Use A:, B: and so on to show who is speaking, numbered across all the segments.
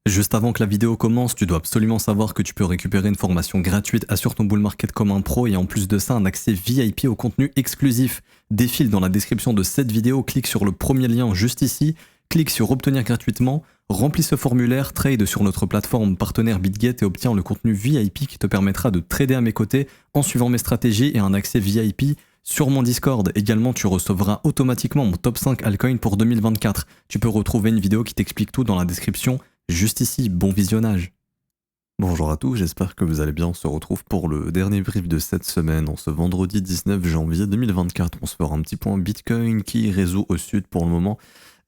A: Juste avant que la vidéo commence, tu dois absolument savoir que tu peux récupérer une formation gratuite Assure ton bull market comme un pro et en plus de ça un accès VIP au contenu exclusif. Défile dans la description de cette vidéo, clique sur le premier lien juste ici, clique sur obtenir gratuitement, remplis ce formulaire, trade sur notre plateforme partenaire BitGet et obtiens le contenu VIP qui te permettra de trader à mes côtés en suivant mes stratégies et un accès VIP sur mon Discord. Également, tu recevras automatiquement mon top 5 altcoin pour 2024. Tu peux retrouver une vidéo qui t'explique tout dans la description. Juste ici, bon visionnage. Bonjour à tous, j'espère que vous allez bien. On se retrouve pour le dernier brief de cette semaine, en ce vendredi 19 janvier 2024. On se fera un petit point Bitcoin qui réseau au sud pour le moment,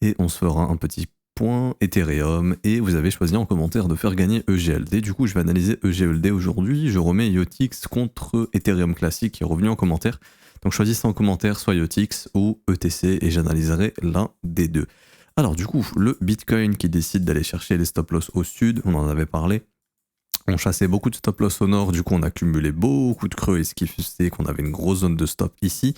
A: et on se fera un petit point Ethereum, et vous avez choisi en commentaire de faire gagner EGLD. Du coup, je vais analyser EGLD aujourd'hui. Je remets IOTX contre Ethereum classique qui est revenu en commentaire. Donc choisissez en commentaire soit IOTX ou ETC et j'analyserai l'un des deux. Alors du coup, le Bitcoin qui décide d'aller chercher les stop-loss au sud, on en avait parlé. On chassait beaucoup de stop-loss au nord, du coup on a cumulé beaucoup de creux et ce qui faisait qu'on avait une grosse zone de stop ici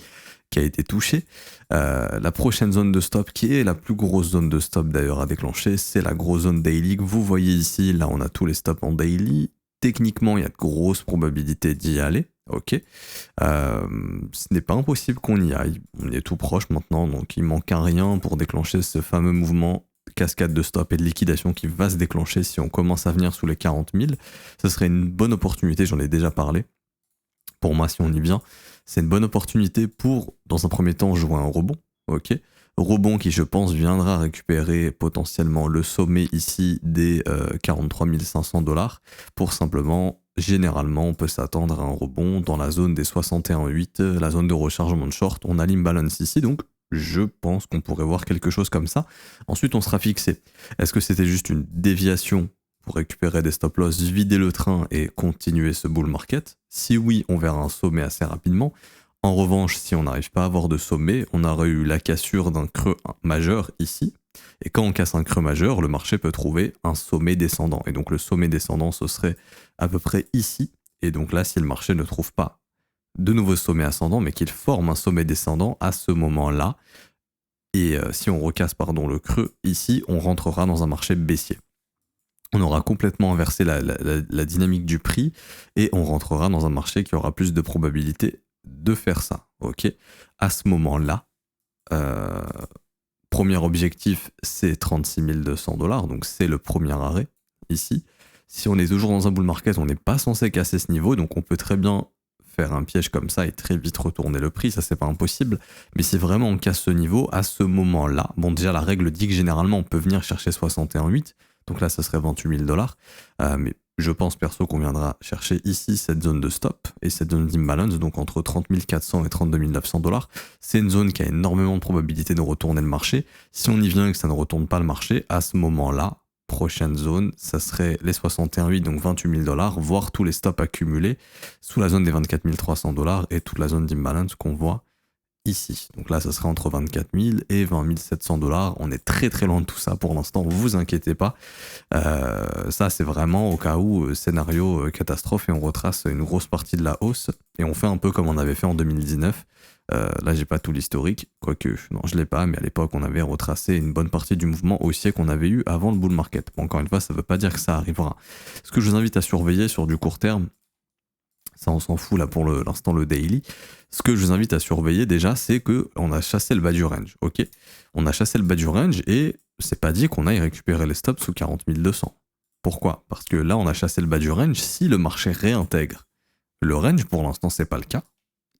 A: qui a été touchée. La prochaine zone de stop, qui est la plus grosse zone de stop d'ailleurs à déclencher, c'est la grosse zone daily que vous voyez ici. Là on a tous les stops en daily. Techniquement, il y a de grosses probabilités d'y aller. Ok. Ce n'est pas impossible qu'on y aille. On est tout proche maintenant, donc il manque à rien pour déclencher ce fameux mouvement cascade de stop et de liquidation qui va se déclencher si on commence à venir sous les 40 000. Ce serait une bonne opportunité, j'en ai déjà parlé. Pour moi, si on y vient, c'est une bonne opportunité pour, dans un premier temps, jouer un rebond. Ok. Rebond qui, je pense, viendra récupérer potentiellement le sommet ici des 43 500 $ pour simplement, généralement, on peut s'attendre à un rebond dans la zone des 61,8, la zone de rechargement de short. On a l'imbalance ici, donc je pense qu'on pourrait voir quelque chose comme ça. Ensuite, on sera fixé. Est-ce que c'était juste une déviation pour récupérer des stop-loss, vider le train et continuer ce bull market? Si oui, on verra un sommet assez rapidement. En revanche, si on n'arrive pas à avoir de sommet, on aurait eu la cassure d'un creux majeur ici. Et quand on casse un creux majeur, le marché peut trouver un sommet descendant. Et donc le sommet descendant, ce serait à peu près ici. Et donc là, si le marché ne trouve pas de nouveaux sommets ascendants, mais qu'il forme un sommet descendant à ce moment-là, et si on recasse le creux ici, on rentrera dans un marché baissier. On aura complètement inversé la dynamique du prix et on rentrera dans un marché qui aura plus de probabilité de faire ça. Ok. À ce moment-là, premier objectif, c'est 36 200 $, donc c'est le premier arrêt ici. Si on est toujours dans un bull market, on n'est pas censé casser ce niveau, donc on peut très bien faire un piège comme ça et très vite retourner le prix, ça c'est pas impossible. Mais si vraiment on casse ce niveau, à ce moment-là, bon déjà la règle dit que généralement on peut venir chercher 61,8, donc là ça serait 28 000 $, mais je pense perso qu'on viendra chercher ici cette zone de stop et cette zone d'imbalance, donc entre 30 400 et 32 900 $. C'est une zone qui a énormément de probabilité de retourner le marché. Si on y vient et que ça ne retourne pas le marché, à ce moment-là, prochaine zone, ça serait les 61,8, donc 28 000 $, voire tous les stops accumulés sous la zone des 24 300 $ et toute la zone d'imbalance qu'on voit ici. Donc là, ça serait entre 24 000 et 20 700 $. On est très très loin de tout ça pour l'instant, vous inquiétez pas. Ça, c'est vraiment au cas où scénario catastrophe et on retrace une grosse partie de la hausse et on fait un peu comme on avait fait en 2019. Là, j'ai pas tout l'historique, quoique, non, je l'ai pas, mais à l'époque, on avait retracé une bonne partie du mouvement haussier qu'on avait eu avant le bull market. Bon, encore une fois, ça veut pas dire que ça arrivera. Ce que je vous invite à surveiller sur du court terme, ça on s'en fout là pour l'instant le daily. Ce que je vous invite à surveiller déjà, c'est que on a chassé le bas du range, ok. On a chassé le bas du range et c'est pas dit qu'on aille récupérer les stops sous 40 200. Pourquoi? Parce que là on a chassé le bas du range si le marché réintègre le range. Pour l'instant c'est pas le cas.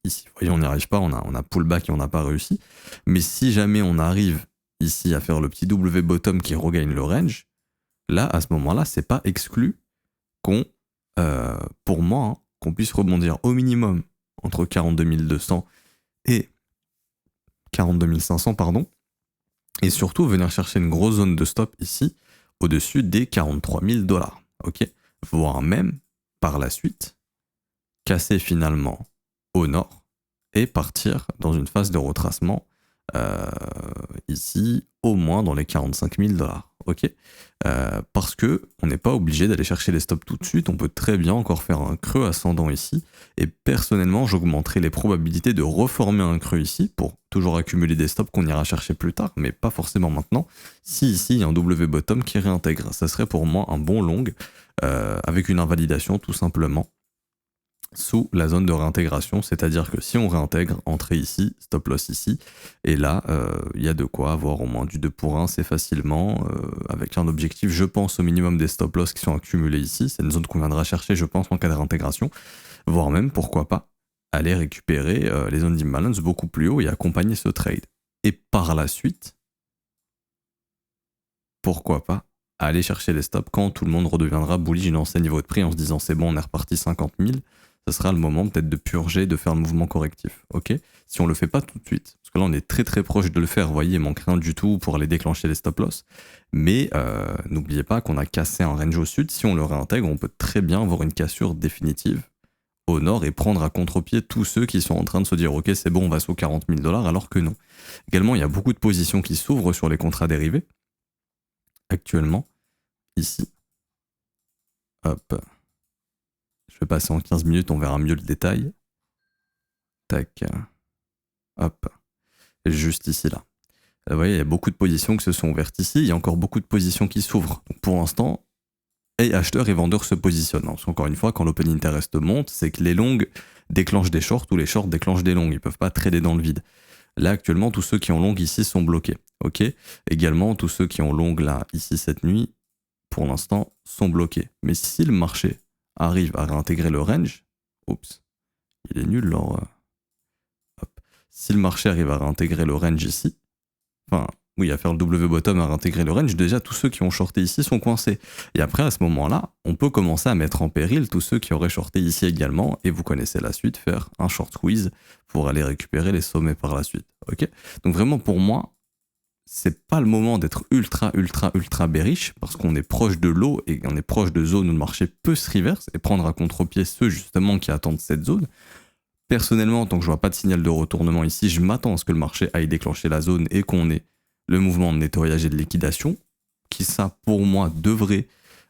A: Ici, vous voyez, on n'y arrive pas, on a pullback et on n'a pas réussi. Mais si jamais on arrive ici à faire le petit W bottom qui regagne le range, là à ce moment-là c'est pas exclu qu'on, pour moi, hein, qu'on puisse rebondir au minimum entre 42 200 et 42 500, pardon, et surtout venir chercher une grosse zone de stop ici, au-dessus des 43 000 $, ok, voire même, par la suite, casser finalement au nord et partir dans une phase de retracement ici au moins dans les 45 000 $. Ok, parce que on n'est pas obligé d'aller chercher les stops tout de suite, on peut très bien encore faire un creux ascendant ici, et personnellement j'augmenterai les probabilités de reformer un creux ici pour toujours accumuler des stops qu'on ira chercher plus tard, mais pas forcément maintenant. Si ici il y a un W bottom qui réintègre, ça serait pour moi un bon long avec une invalidation tout simplement sous la zone de réintégration, c'est-à-dire que si on réintègre, entrée ici, stop loss ici, et là, il y a de quoi avoir au moins du 2 pour 1 assez facilement, avec un objectif, je pense, au minimum des stop loss qui sont accumulés ici, c'est une zone qu'on viendra chercher, je pense, en cas de réintégration, voire même, pourquoi pas, aller récupérer les zones d'imbalance beaucoup plus haut et accompagner ce trade. Et par la suite, pourquoi pas, aller chercher les stops quand tout le monde redeviendra bullish dans ces niveaux de prix en se disant c'est bon, on est reparti 50 000, ce sera le moment peut-être de purger, de faire le mouvement correctif. Ok, si on le fait pas tout de suite, parce que là on est très très proche de le faire, vous voyez, il manque rien du tout pour aller déclencher les stop loss. Mais n'oubliez pas qu'on a cassé un range au sud, si on le réintègre, on peut très bien avoir une cassure définitive au nord et prendre à contre-pied tous ceux qui sont en train de se dire ok c'est bon, on va sous 40 000 $, alors que non. Également, il y a beaucoup de positions qui s'ouvrent sur les contrats dérivés actuellement, ici. Hop. Je vais passer en 15 minutes, on verra mieux le détail. Tac. Hop. Juste ici, là. Vous voyez, il y a beaucoup de positions qui se sont ouvertes ici. Il y a encore beaucoup de positions qui s'ouvrent. Donc pour l'instant, et acheteurs et vendeurs se positionnent. Parce qu'encore une fois, quand l'open interest monte, c'est que les longues déclenchent des shorts ou les shorts déclenchent des longues. Ils ne peuvent pas trader dans le vide. Là, actuellement, tous ceux qui ont longue ici sont bloqués. Ok. Également, tous ceux qui ont longue là, ici, cette nuit, pour l'instant, sont bloqués. Mais si le marché arrive à réintégrer le range, oups, il est nul leur... hop. Si le marché arrive à réintégrer le range ici, enfin, oui, à faire le W bottom, à réintégrer le range, déjà tous ceux qui ont shorté ici sont coincés. Et après, à ce moment-là, on peut commencer à mettre en péril tous ceux qui auraient shorté ici également, et vous connaissez la suite, faire un short squeeze pour aller récupérer les sommets par la suite. Ok. Donc vraiment, pour moi, c'est pas le moment d'être ultra bearish parce qu'on est proche de l'eau et on est proche de zones où le marché peut se reverse et prendre à contre-pied ceux justement qui attendent cette zone. Personnellement, tant que je vois pas de signal de retournement ici, je m'attends à ce que le marché aille déclencher la zone et qu'on ait le mouvement de nettoyage et de liquidation qui, ça, pour moi, devrait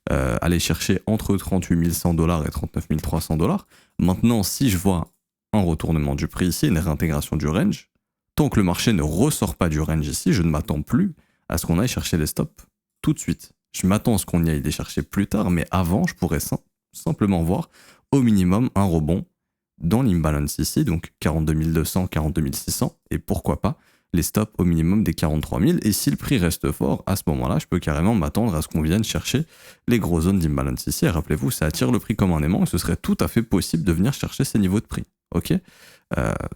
A: aller chercher entre 38 100 $ et 39 300 $. Maintenant, si je vois un retournement du prix ici, une réintégration du range, tant que le marché ne ressort pas du range ici, je ne m'attends plus à ce qu'on aille chercher les stops tout de suite. Je m'attends à ce qu'on y aille les chercher plus tard, mais avant, je pourrais simplement voir au minimum un rebond dans l'imbalance ici, donc 42 200, 42 600, et pourquoi pas les stops au minimum des 43 000. Et si le prix reste fort, à ce moment-là, je peux carrément m'attendre à ce qu'on vienne chercher les grosses zones d'imbalance ici. Et rappelez-vous, ça attire le prix comme un aimant, et ce serait tout à fait possible de venir chercher ces niveaux de prix. Ok,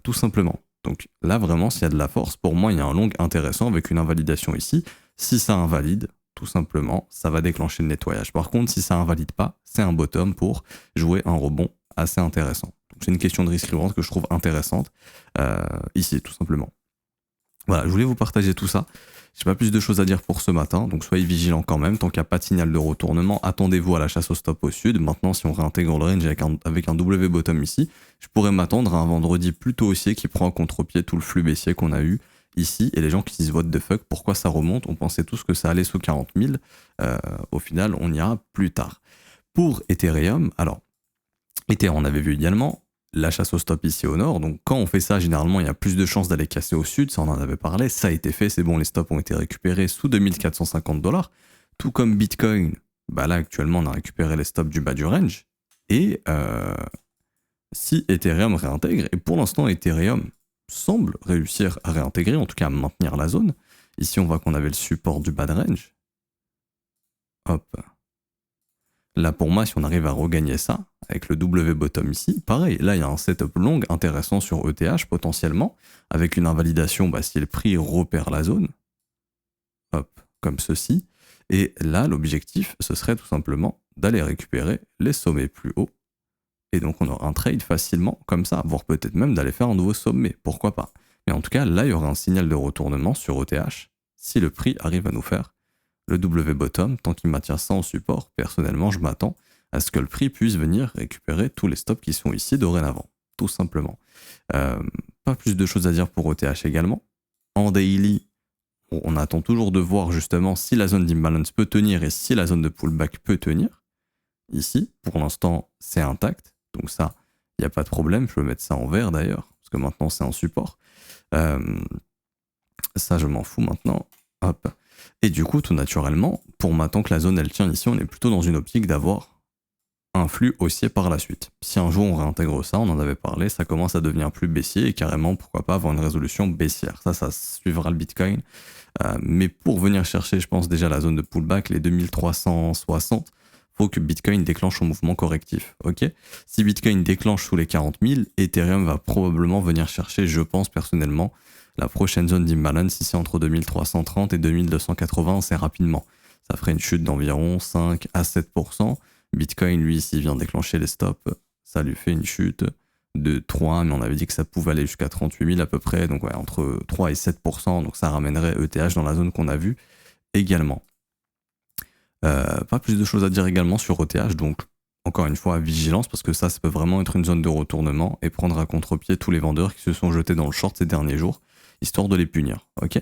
A: tout simplement. Donc là, vraiment, s'il y a de la force, pour moi, il y a un long intéressant avec une invalidation ici. Si ça invalide, tout simplement, ça va déclencher le nettoyage. Par contre, si ça invalide pas, c'est un bottom pour jouer un rebond assez intéressant. Donc c'est une question de risk-reward que je trouve intéressante ici, tout simplement. Voilà, je voulais vous partager tout ça. J'ai pas plus de choses à dire pour ce matin, donc soyez vigilants quand même. Tant qu'il n'y a pas de signal de retournement, attendez-vous à la chasse au stop au sud. Maintenant, si on réintègre le range avec un W bottom ici, je pourrais m'attendre à un vendredi plutôt haussier qui prend à contre-pied tout le flux baissier qu'on a eu ici. Et les gens qui disent what the fuck, pourquoi ça remonte? On pensait tous que ça allait sous 40 000. Au final, on ira plus tard. Pour Ethereum, alors, Ethereum, on avait vu également la chasse au stop ici au nord. Donc quand on fait ça, généralement, il y a plus de chances d'aller casser au sud. Ça, on en avait parlé. Ça a été fait. C'est bon, les stops ont été récupérés sous 2450 $. Tout comme Bitcoin, bah là, actuellement, on a récupéré les stops du bas du range. Et si Ethereum réintègre, et pour l'instant, Ethereum semble réussir à réintégrer, en tout cas à maintenir la zone. Ici, on voit qu'on avait le support du bas de range. Hop. Là, pour moi, si on arrive à regagner ça, avec le W bottom ici, pareil, là, il y a un setup long intéressant sur ETH potentiellement, avec une invalidation si le prix repère la zone. Hop, comme ceci. Et là, l'objectif, ce serait tout simplement d'aller récupérer les sommets plus hauts. Et donc, on aura un trade facilement comme ça, voire peut-être même d'aller faire un nouveau sommet, pourquoi pas. Mais en tout cas, là, il y aura un signal de retournement sur ETH si le prix arrive à nous faire le W bottom, tant qu'il maintient ça en support, personnellement, je m'attends à ce que le prix puisse venir récupérer tous les stops qui sont ici dorénavant, tout simplement. Pas plus de choses à dire pour ETH également. En daily, on attend toujours de voir justement si la zone d'imbalance peut tenir et si la zone de pullback peut tenir. Ici, pour l'instant, c'est intact. Donc ça, il n'y a pas de problème. Je peux mettre ça en vert d'ailleurs, parce que maintenant, c'est un support. Ça, je m'en fous maintenant. Hop. Et du coup, tout naturellement, pour maintenant que la zone, elle tient ici, on est plutôt dans une optique d'avoir un flux haussier par la suite. Si un jour on réintègre ça, on en avait parlé, ça commence à devenir plus baissier et carrément, pourquoi pas, avoir une résolution baissière. Ça suivra le Bitcoin. Mais pour venir chercher, je pense déjà la zone de pullback, les 2360, faut que Bitcoin déclenche son mouvement correctif. Ok. Si Bitcoin déclenche sous les 40 000, Ethereum va probablement venir chercher, je pense personnellement, la prochaine zone d'imbalance ici entre 2330 et 2280, c'est rapidement. Ça ferait une chute d'environ 5 à 7%. Bitcoin, lui, s'il vient déclencher les stops, ça lui fait une chute de 3, mais on avait dit que ça pouvait aller jusqu'à 38 000 à peu près, donc ouais, entre 3 et 7%, donc ça ramènerait ETH dans la zone qu'on a vue également. Pas plus de choses à dire également sur ETH, donc encore une fois, vigilance, parce que ça peut vraiment être une zone de retournement et prendre à contre-pied tous les vendeurs qui se sont jetés dans le short ces derniers jours, histoire de les punir, ok.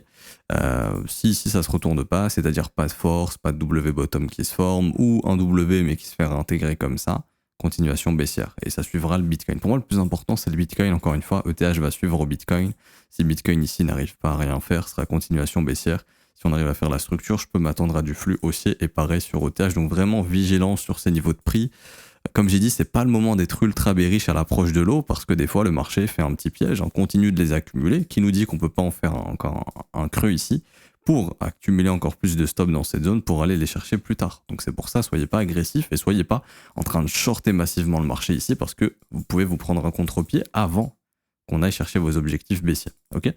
A: Si ça se retourne pas, c'est-à-dire pas de force, pas de W bottom qui se forme, ou un W mais qui se fait réintégrer comme ça, continuation baissière, et ça suivra le Bitcoin. Pour moi, le plus important, c'est le Bitcoin, encore une fois, ETH va suivre au Bitcoin. Si Bitcoin ici n'arrive pas à rien faire, ce sera continuation baissière. Si on arrive à faire la structure, je peux m'attendre à du flux haussier et pareil sur ETH, donc vraiment vigilance sur ces niveaux de prix. Comme j'ai dit, c'est pas le moment d'être ultra bearish à l'approche de l'eau, parce que des fois le marché fait un petit piège, on continue de les accumuler, qui nous dit qu'on peut pas en faire encore un creux ici, pour accumuler encore plus de stops dans cette zone pour aller les chercher plus tard. Donc c'est pour ça, soyez pas agressifs et soyez pas en train de shorter massivement le marché ici, parce que vous pouvez vous prendre un contre-pied avant qu'on aille chercher vos objectifs baissiers. Ok.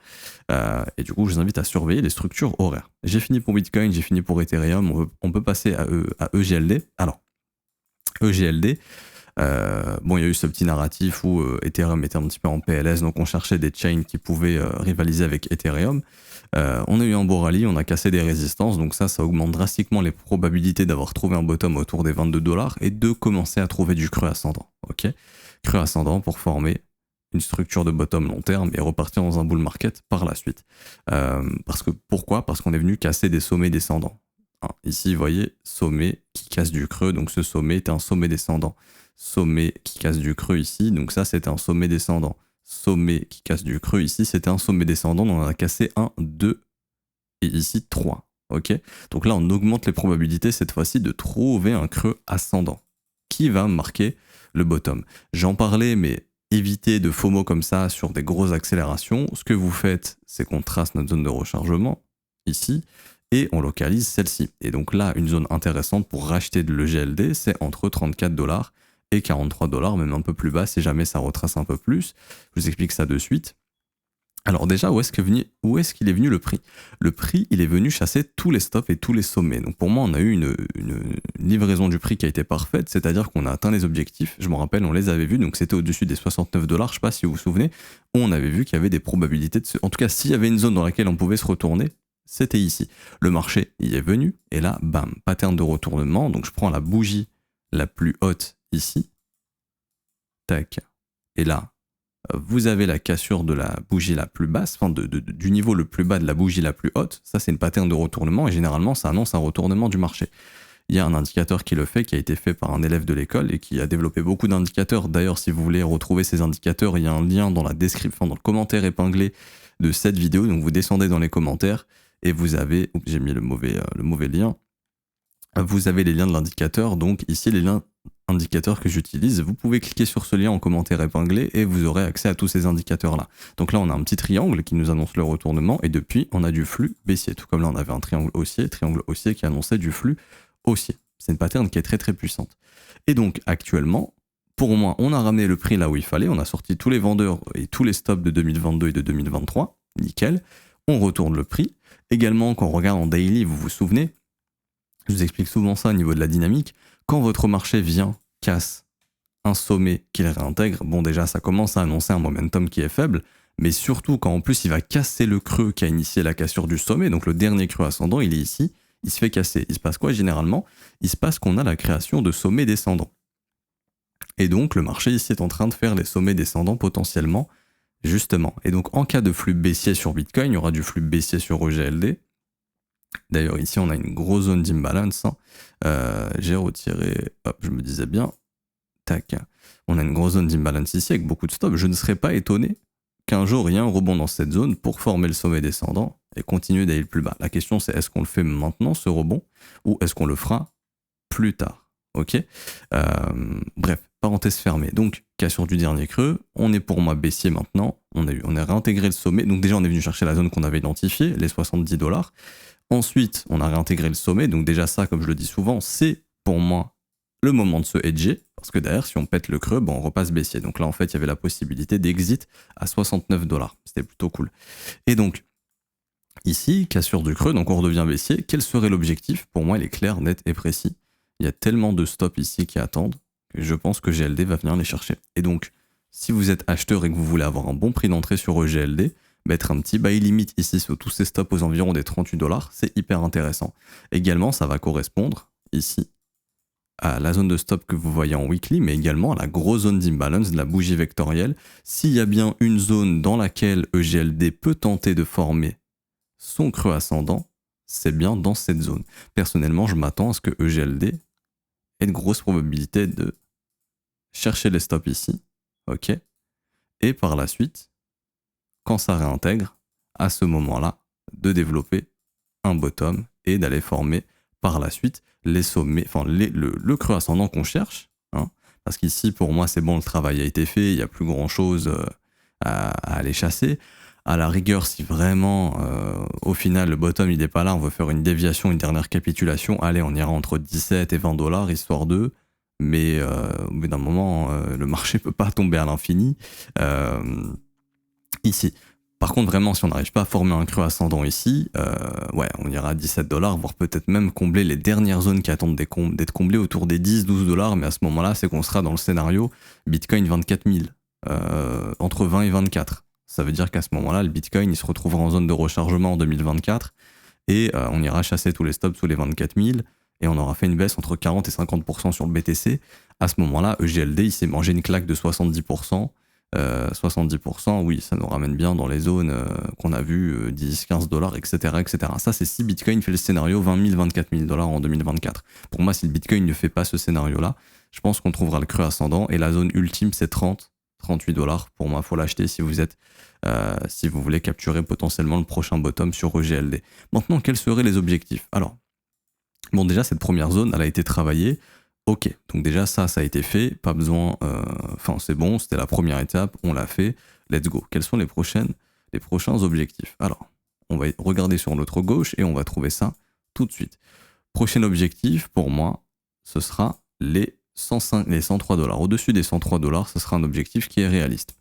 A: Et du coup, je vous invite à surveiller les structures horaires. J'ai fini pour Bitcoin, j'ai fini pour Ethereum, on peut passer à EGLD. Alors, EGLD, bon, il y a eu ce petit narratif où Ethereum était un petit peu en PLS, donc on cherchait des chains qui pouvaient rivaliser avec Ethereum. On a eu un beau rallye, on a cassé des résistances, donc ça augmente drastiquement les probabilités d'avoir trouvé un bottom autour des 22$ et de commencer à trouver du creux ascendant. Ok, creux ascendant pour former une structure de bottom long terme et repartir dans un bull market par la suite. Pourquoi ? Parce qu'on est venu casser des sommets descendants. Hein, ici, vous voyez, sommet qui casse du creux, donc ce sommet était un sommet descendant. Sommet qui casse du creux ici, donc ça c'était un sommet descendant. Sommet qui casse du creux ici, c'était un sommet descendant, donc on a cassé 1, 2 et ici 3. Ok, donc là on augmente les probabilités cette fois-ci de trouver un creux ascendant qui va marquer le bottom. J'en parlais, mais évitez de FOMO comme ça sur des grosses accélérations. Ce que vous faites, c'est qu'on trace notre zone de rechargement ici et on localise celle-ci. Et donc là, une zone intéressante pour racheter de l'EGLD, c'est entre 34$ et 43$, même un peu plus bas si jamais ça retrace un peu plus. Je vous explique ça de suite. Alors déjà, où est-ce qu'il est venu le prix ? Le prix, il est venu chasser tous les stops et tous les sommets. Donc pour moi, on a eu une livraison du prix qui a été parfaite, c'est-à-dire qu'on a atteint les objectifs. Je me rappelle, on les avait vus, donc c'était au-dessus des 69$, je sais pas si vous vous souvenez, où on avait vu qu'il y avait des probabilités En tout cas, s'il y avait une zone dans laquelle on pouvait se retourner, c'était ici. Le marché y est venu, et là, bam, pattern de retournement. Donc je prends la bougie la plus haute ici. Tac. Et là, vous avez la cassure de la bougie la plus basse, enfin du niveau le plus bas de la bougie la plus haute. Ça, c'est une pattern de retournement et généralement, ça annonce un retournement du marché. Il y a un indicateur qui le fait, qui a été fait par un élève de l'école et qui a développé beaucoup d'indicateurs. D'ailleurs, si vous voulez retrouver ces indicateurs, il y a un lien dans la description, dans le commentaire épinglé de cette vidéo. Donc, vous descendez dans les commentaires et vous avez... Oups, j'ai mis le mauvais lien. Vous avez les liens de l'indicateur. Donc, ici, les liens indicateurs que j'utilise, vous pouvez cliquer sur ce lien en commentaire épinglé et vous aurez accès à tous ces indicateurs-là. Donc là, on a un petit triangle qui nous annonce le retournement et depuis, on a du flux baissier. Tout comme là, on avait un triangle haussier qui annonçait du flux haussier. C'est une pattern qui est très très puissante. Et donc, actuellement, pour moi, on a ramené le prix là où il fallait, on a sorti tous les vendeurs et tous les stops de 2022 et de 2023, nickel. On retourne le prix. Également, quand on regarde en daily, vous vous souvenez, je vous explique souvent ça au niveau de la dynamique. Quand votre marché vient, casse un sommet qu'il réintègre, bon déjà ça commence à annoncer un momentum qui est faible, mais surtout quand en plus il va casser le creux qui a initié la cassure du sommet, donc le dernier creux ascendant, il est ici, il se fait casser. Il se passe quoi généralement ? Il se passe qu'on a la création de sommets descendants. Et donc le marché ici est en train de faire les sommets descendants potentiellement, justement. Et donc en cas de flux baissier sur Bitcoin, il y aura du flux baissier sur EGLD, D'ailleurs, ici, on a une grosse zone d'imbalance. Hein. J'ai retiré, hop, je me disais bien, tac. On a une grosse zone d'imbalance ici avec beaucoup de stops. Je ne serais pas étonné qu'un jour, il y ait un rebond dans cette zone pour former le sommet descendant et continuer d'aller plus bas. La question, c'est est-ce qu'on le fait maintenant, ce rebond, ou est-ce qu'on le fera plus tard? Ok. Bref, parenthèse fermée. Donc, cassure du dernier creux. On est pour moi baissier maintenant. On a réintégré le sommet. Donc déjà, on est venu chercher la zone qu'on avait identifiée, les 70 $. Ensuite, on a réintégré le sommet. Donc déjà ça, comme je le dis souvent, c'est pour moi le moment de se hedger. Parce que derrière, si on pète le creux, on repasse baissier. Donc là, en fait, il y avait la possibilité d'exit à 69 $. C'était plutôt cool. Et donc, ici, cassure du creux, donc on redevient baissier. Quel serait l'objectif? Pour moi, il est clair, net et précis. Il y a tellement de stops ici qui attendent que je pense que GLD va venir les chercher. Et donc, si vous êtes acheteur et que vous voulez avoir un bon prix d'entrée sur GLD, mettre un petit buy limit ici sur tous ces stops aux environs des 38 $, c'est hyper intéressant. Également, ça va correspondre ici à la zone de stop que vous voyez en weekly, mais également à la grosse zone d'imbalance de la bougie vectorielle. S'il y a bien une zone dans laquelle EGLD peut tenter de former son creux ascendant, c'est bien dans cette zone. Personnellement, je m'attends à ce que EGLD ait de grosses probabilités de chercher les stops ici, ok, et par la suite, quand ça réintègre, à ce moment-là, de développer un bottom et d'aller former par la suite les sommets, enfin le creux ascendant qu'on cherche, hein, parce qu'ici pour moi c'est bon, le travail a été fait, il n'y a plus grand chose à aller chasser. À la rigueur, si vraiment au final le bottom il n'est pas là, on veut faire une déviation, une dernière capitulation, allez, on ira entre 17 et 20 $, histoire de, mais au bout d'un moment, le marché peut pas tomber à l'infini. Ici. Par contre, vraiment, si on n'arrive pas à former un creux ascendant ici, ouais, on ira à 17 $, voire peut-être même combler les dernières zones qui attendent d'être comblées autour des 10-12 $, mais à ce moment-là, c'est qu'on sera dans le scénario Bitcoin 24 000, entre 20 et 24. Ça veut dire qu'à ce moment-là, le Bitcoin, il se retrouvera en zone de rechargement en 2024, et on ira chasser tous les stops sous les 24 000, et on aura fait une baisse entre 40 et 50% sur le BTC. À ce moment-là, EGLD, il s'est mangé une claque de 70%. 70%, oui, ça nous ramène bien dans les zones qu'on a vues, 10, 15 $, etc., etc. Ça, c'est si Bitcoin fait le scénario 20 000, 24 000 $ en 2024. Pour moi, si le Bitcoin ne fait pas ce scénario-là, je pense qu'on trouvera le creux ascendant et la zone ultime, c'est 30, 38 $. Pour moi, il faut l'acheter si si vous voulez capturer potentiellement le prochain bottom sur EGLD. Maintenant, quels seraient les objectifs? Alors, bon, déjà, cette première zone, elle a été travaillée. Ok, donc déjà ça a été fait, pas besoin, enfin c'est bon, c'était la première étape, on l'a fait, let's go. Quels sont les prochains objectifs? Alors, on va regarder sur l'autre gauche et on va trouver ça tout de suite. Prochain objectif, pour moi, ce sera les 103 $. Au-dessus des 103 $, ce sera un objectif qui est réaliste.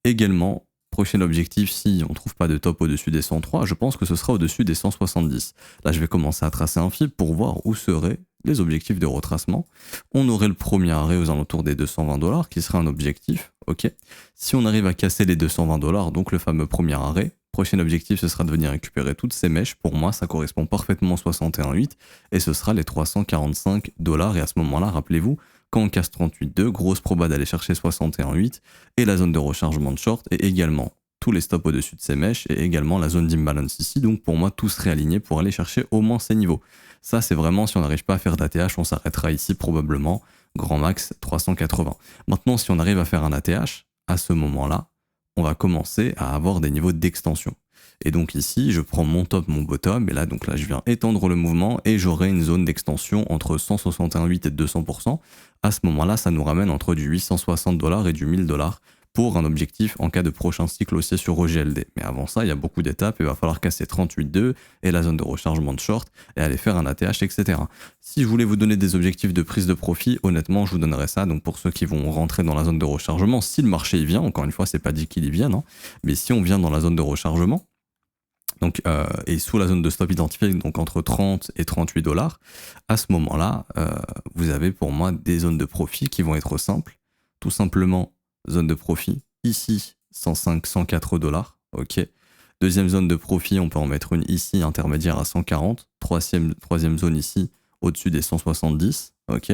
A: Également, prochain objectif, si on ne trouve pas de top au-dessus des 103, je pense que ce sera au-dessus des 170. Là, je vais commencer à tracer un fil pour voir où seraient les objectifs de retracement. On aurait le premier arrêt aux alentours des 220 $, qui sera un objectif, ok. Si on arrive à casser les 220 $, donc le fameux premier arrêt, prochain objectif, ce sera de venir récupérer toutes ces mèches. Pour moi, ça correspond parfaitement au 61,8 et ce sera les 345 $. Et à ce moment-là, rappelez-vous, quand on casse 38,2, grosse proba d'aller chercher 61,8 et la zone de rechargement de short et également tous les stops au-dessus de ces mèches et également la zone d'imbalance ici. Donc pour moi, tout serait aligné pour aller chercher au moins ces niveaux. Ça, c'est vraiment, si on n'arrive pas à faire d'ATH, on s'arrêtera ici probablement, grand max 380. Maintenant, si on arrive à faire un ATH, à ce moment-là, on va commencer à avoir des niveaux d'extension. Et donc ici, je prends mon top, mon bottom, et là, je viens étendre le mouvement et j'aurai une zone d'extension entre 161,8 et 200%. À ce moment-là, ça nous ramène entre du 860 $ et du 1000 $ pour un objectif en cas de prochain cycle haussier sur OGLD. Mais avant ça, il y a beaucoup d'étapes, il va falloir casser 38,2 et la zone de rechargement de short et aller faire un ATH, etc. Si je voulais vous donner des objectifs de prise de profit, honnêtement, je vous donnerais ça. Donc pour ceux qui vont rentrer dans la zone de rechargement, si le marché y vient, encore une fois, c'est pas dit qu'il y vienne, hein, mais si on vient dans la zone de rechargement, donc, et sous la zone de stop identifiée, donc entre 30 et 38 $, à ce moment-là, vous avez pour moi des zones de profit qui vont être simples. Tout simplement, zone de profit, ici, 105, 104 $, ok. Deuxième zone de profit, on peut en mettre une ici, intermédiaire à 140. Troisième zone ici, au-dessus des 170, ok.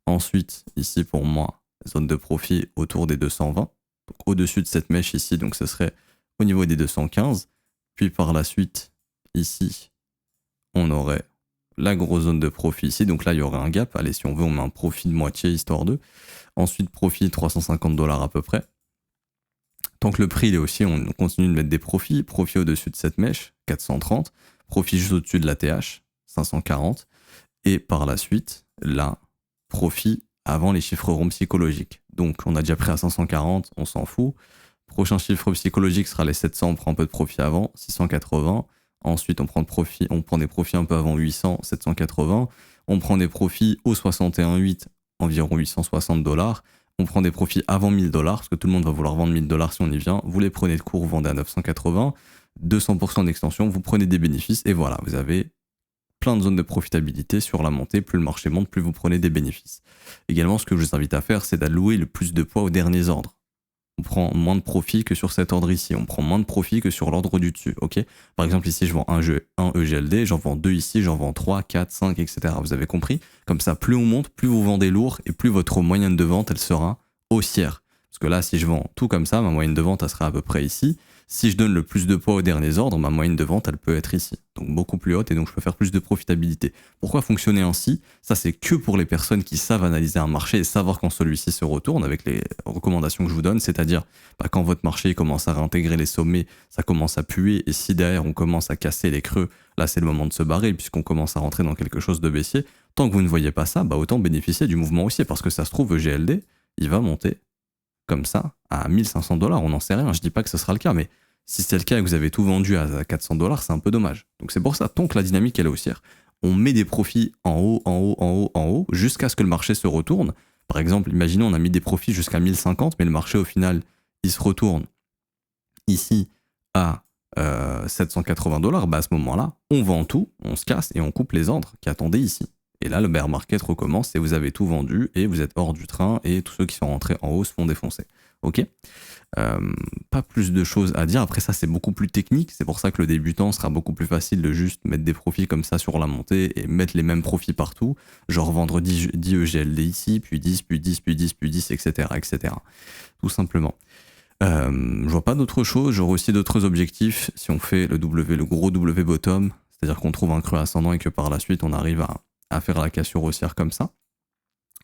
A: Ensuite, ici pour moi, zone de profit autour des 220. Donc au-dessus de cette mèche ici, donc ce serait au niveau des 215. Puis par la suite, ici, on aurait la grosse zone de profit ici. Donc là, il y aurait un gap. Allez, si on veut, on met un profit de moitié, histoire de. Ensuite, profit $350 à peu près. Tant que le prix il est aussi, on continue de mettre des profits. Profit au-dessus de cette mèche, 430. Profit juste au-dessus de la TH, 540. Et par la suite, là, profit avant les chiffres ronds psychologiques. Donc, on a déjà pris à 540, on s'en fout. Prochain chiffre psychologique sera les 700, on prend un peu de profit avant, 680. Ensuite, on prend des profits un peu avant 800, 780. On prend des profits au 61,8, environ $860. On prend des profits avant $1000, parce que tout le monde va vouloir vendre $1000 si on y vient. Vous les prenez de court, vous vendez à 980. 200% d'extension, vous prenez des bénéfices, et voilà, vous avez plein de zones de profitabilité sur la montée. Plus le marché monte, plus vous prenez des bénéfices. Également, ce que je vous invite à faire, c'est d'allouer le plus de poids aux derniers ordres. On prend moins de profit que sur cet ordre ici. On prend moins de profit que sur l'ordre du dessus. Ok. Par exemple, ici, je vends un EGLD, j'en vends 2 ici, j'en vends 3, 4, 5, etc. Vous avez compris? Comme ça, plus on monte, plus vous vendez lourd et plus votre moyenne de vente, elle sera haussière. Parce que là, si je vends tout comme ça, ma moyenne de vente, elle sera à peu près ici. Si je donne le plus de poids aux derniers ordres, ma moyenne de vente, elle peut être ici. Donc beaucoup plus haute et donc je peux faire plus de profitabilité. Pourquoi fonctionner ainsi? Ça, c'est que pour les personnes qui savent analyser un marché et savoir quand celui-ci se retourne avec les recommandations que je vous donne. C'est-à-dire, quand votre marché commence à réintégrer les sommets, ça commence à puer. Et si derrière, on commence à casser les creux, là, c'est le moment de se barrer puisqu'on commence à rentrer dans quelque chose de baissier. Tant que vous ne voyez pas ça, autant bénéficier du mouvement haussier parce que ça se trouve, EGLD, il va monter comme ça à $1500. On n'en sait rien. Je dis pas que ce sera le cas, mais si c'est le cas et que vous avez tout vendu à $400, c'est un peu dommage. Donc c'est pour ça, tant que la dynamique elle est haussière, on met des profits en haut, en haut, en haut, en haut, jusqu'à ce que le marché se retourne. Par exemple, imaginons on a mis des profits jusqu'à 1050, mais le marché au final, il se retourne ici à $780. À ce moment-là, on vend tout, on se casse et on coupe les ordres qui attendaient ici. Et là, le bear market recommence et vous avez tout vendu et vous êtes hors du train et tous ceux qui sont rentrés en haut se font défoncer. Ok. Pas plus de choses à dire. Après ça, c'est beaucoup plus technique. C'est pour ça que le débutant sera beaucoup plus facile de juste mettre des profits comme ça sur la montée et mettre les mêmes profits partout. Genre vendre 10 EGLD ici, puis 10, puis 10, puis 10, puis 10, etc. etc. Tout simplement. Je vois pas d'autre chose. J'aurai aussi d'autres objectifs si on fait le gros W bottom. C'est-à-dire qu'on trouve un creux ascendant et que par la suite, on arrive à faire la cassure haussière comme ça.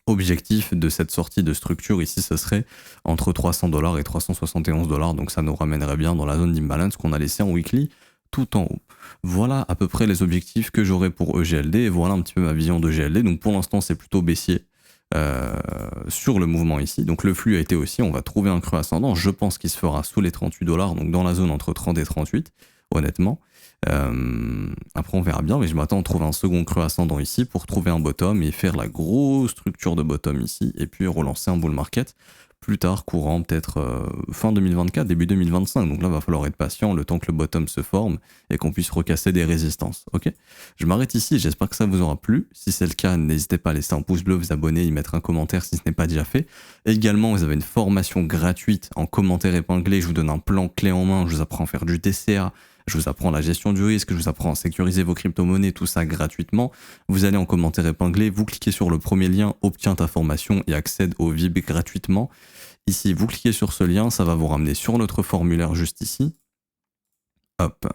A: Objectif de cette sortie de structure ici, ce serait entre $300 et $371, donc ça nous ramènerait bien dans la zone d'imbalance qu'on a laissé en weekly tout en haut. Voilà à peu près les objectifs que j'aurai pour EGLD et voilà un petit peu ma vision d'EGLD. Donc pour l'instant c'est plutôt baissier sur le mouvement ici. Donc le flux a été aussi, on va trouver un creux ascendant, je pense qu'il se fera sous les $38, donc dans la zone entre 30 et 38, honnêtement. Après on verra bien, mais je m'attends à trouver un second creux ascendant ici pour trouver un bottom et faire la grosse structure de bottom ici et puis relancer un bull market plus tard, courant peut-être fin 2024, début 2025. Donc là il va falloir être patient le temps que le bottom se forme et qu'on puisse recasser des résistances. Ok, je m'arrête ici, j'espère que ça vous aura plu. Si c'est le cas, n'hésitez pas à laisser un pouce bleu, vous abonner, y mettre un commentaire si ce n'est pas déjà fait. Également vous avez une formation gratuite en commentaire épinglé, je vous donne un plan clé en main, je vous apprends à faire du TCA. Je vous apprends la gestion du risque, je vous apprends à sécuriser vos crypto-monnaies, tout ça gratuitement. Vous allez en commentaire épinglé, vous cliquez sur le premier lien, obtiens ta formation et accède au VIP gratuitement. Ici, vous cliquez sur ce lien, ça va vous ramener sur notre formulaire juste ici. Hop.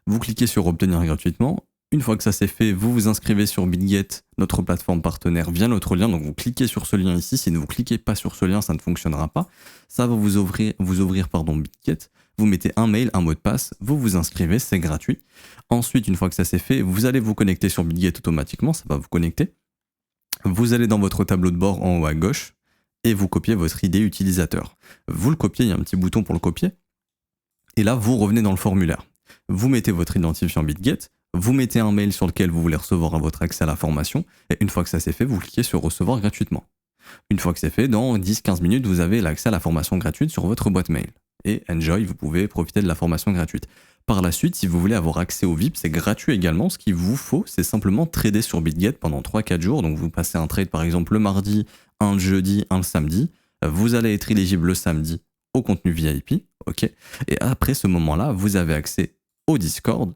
A: Vous cliquez sur obtenir gratuitement. Une fois que ça c'est fait, vous vous inscrivez sur BitGet, notre plateforme partenaire, via notre lien. Donc vous cliquez sur ce lien ici. Si vous ne cliquez pas sur ce lien, ça ne fonctionnera pas. Ça va vous ouvrir BitGet. Vous mettez un mail, un mot de passe, vous vous inscrivez, c'est gratuit. Ensuite, une fois que ça c'est fait, vous allez vous connecter sur BitGet automatiquement, ça va vous connecter. Vous allez dans votre tableau de bord en haut à gauche et vous copiez votre ID utilisateur. Vous le copiez, il y a un petit bouton pour le copier. Et là, vous revenez dans le formulaire. Vous mettez votre identifiant BitGet, vous mettez un mail sur lequel vous voulez recevoir votre accès à la formation, et une fois que ça c'est fait, vous cliquez sur recevoir gratuitement. Une fois que c'est fait, dans 10-15 minutes, vous avez l'accès à la formation gratuite sur votre boîte mail. Et enjoy, vous pouvez profiter de la formation gratuite. Par la suite, si vous voulez avoir accès au VIP, c'est gratuit également. Ce qu'il vous faut, c'est simplement trader sur BitGet pendant 3-4 jours. Donc vous passez un trade par exemple le mardi, un le jeudi, un le samedi. Vous allez être éligible le samedi au contenu VIP, ok. Et après ce moment-là, vous avez accès au Discord,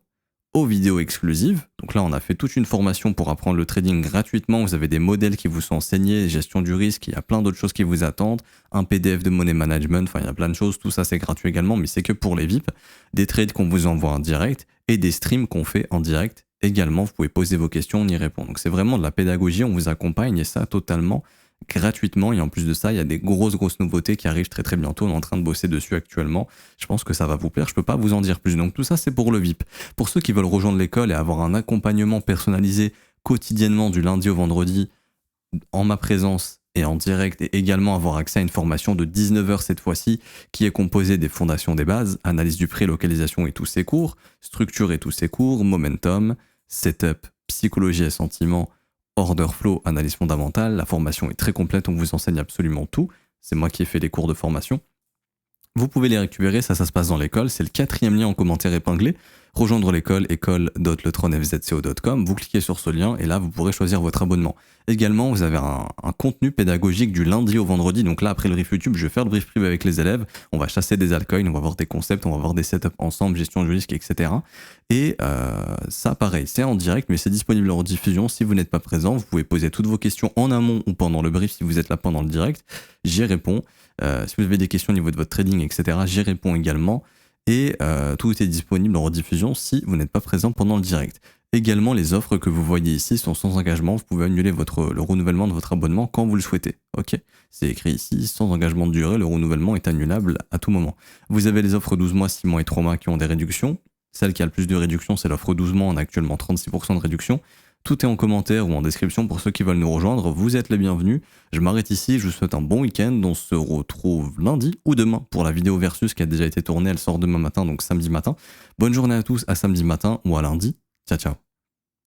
A: aux vidéos exclusives. Donc là, on a fait toute une formation pour apprendre le trading gratuitement. Vous avez des modèles qui vous sont enseignés, gestion du risque, il y a plein d'autres choses qui vous attendent, un PDF de money management, enfin il y a plein de choses, tout ça c'est gratuit également, mais c'est que pour les VIP, des trades qu'on vous envoie en direct et des streams qu'on fait en direct Également, vous pouvez poser vos questions, on y répond. Donc c'est vraiment de la pédagogie, on vous accompagne et ça totalement gratuitement. Et en plus de ça, il y a des grosses nouveautés qui arrivent très bientôt. On est en train de bosser dessus actuellement. Je pense que ça va vous plaire. Je peux pas vous en dire plus. Donc tout ça, c'est pour le VIP. Pour ceux qui veulent rejoindre l'école et avoir un accompagnement personnalisé quotidiennement du lundi au vendredi en ma présence et en direct, et également avoir accès à une formation de 19h cette fois-ci qui est composée des fondations des bases, analyse du prix, localisation et tous ses cours, structure et tous ses cours, momentum, setup, psychologie et sentiments, order flow, analyse fondamentale. La formation est très complète, on vous enseigne absolument tout. C'est moi qui ai fait les cours de formation. Vous pouvez les récupérer, ça se passe dans l'école, c'est le 4e lien en commentaire épinglé. Rejoindre l'école, école.letronfzco.com, vous cliquez sur ce lien et là vous pourrez choisir votre abonnement. Également, vous avez un contenu pédagogique du lundi au vendredi, donc là après le brief YouTube, je vais faire le brief privé avec les élèves, on va chasser des altcoins, on va voir des concepts, on va voir des setups ensemble, gestion du risque, etc. Et ça pareil, c'est en direct mais c'est disponible en rediffusion. Si vous n'êtes pas présent, vous pouvez poser toutes vos questions en amont ou pendant le brief si vous êtes là pendant le direct, j'y réponds. Si vous avez des questions au niveau de votre trading, etc., j'y réponds également. Et tout est disponible en rediffusion si vous n'êtes pas présent pendant le direct. Également, les offres que vous voyez ici sont sans engagement. Vous pouvez annuler le renouvellement de votre abonnement quand vous le souhaitez. Ok, c'est écrit ici, sans engagement de durée, le renouvellement est annulable à tout moment. Vous avez les offres 12 mois, 6 mois et 3 mois qui ont des réductions. Celle qui a le plus de réduction, c'est l'offre 12 mois. On a actuellement 36% de réduction. Tout est en commentaire ou en description pour ceux qui veulent nous rejoindre. Vous êtes les bienvenus. Je m'arrête ici. Je vous souhaite un bon week-end. On se retrouve lundi ou demain pour la vidéo versus qui a déjà été tournée. Elle sort demain matin, donc samedi matin. Bonne journée à tous, à samedi matin ou à lundi. Ciao, ciao.